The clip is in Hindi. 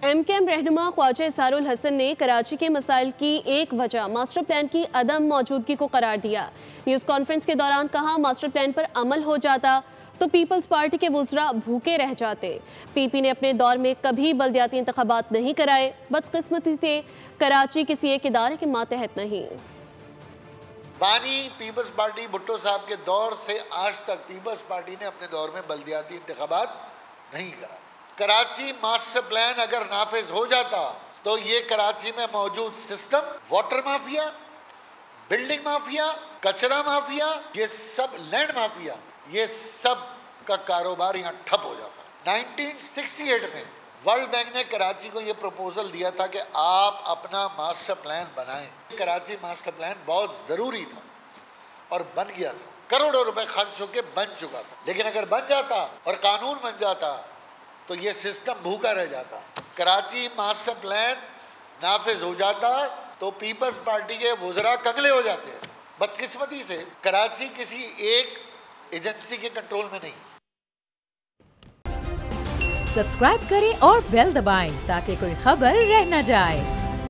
एमकेएम रहनुमा ख्वाजा इसारुल हसन ने कराची के मसाइल की एक वजह मास्टर प्लान की अदम मौजूदगी को करार दिया। न्यूज़ कॉन्फ्रेंस के दौरान कहा, मास्टर प्लान पर अमल हो जाता तो पीपल्स पार्टी के वुज़रा भूखे रह जाते। पीपी ने अपने दौर में कभी बल्दियाती इंतखाबात नहीं कराए। बदकिस्मती से कराची किसी एक इदारे के मातहत नहीं। बानी पीपल्स पार्टी भुट्टो साहब के दौर से आज तक पीपल्स पार्टी ने अपने दौर में बल्दियाती इंतखाबात नहीं करा। कराची मास्टर प्लान अगर नाफिज हो जाता तो ये कराची में मौजूद system, water mafia, building mafia, कचरा माफिया, ये सब लैंड माफिया, ये सब का कारोबार यहाँ ठप हो जाता। 1968 में वर्ल्ड बैंक ने कराची को ये प्रपोजल दिया था कि आप अपना मास्टर प्लान बनाएं। कराची मास्टर प्लान बहुत ज़रूरी था और बन गया था। करोड़ों रुपए खर्च होकर बन चुका था। लेकिन अगर बन जाता और कानून बन जाता तो ये सिस्टम भूखा रह जाता। कराची मास्टर प्लान नाफिज हो जाता तो पीपल्स पार्टी के वुज़रा कंगले हो जाते हैं। बदकिस्मती से कराची किसी एक एजेंसी के कंट्रोल में नहीं। सब्सक्राइब करें और बेल दबाएं ताकि कोई खबर रह न जाए।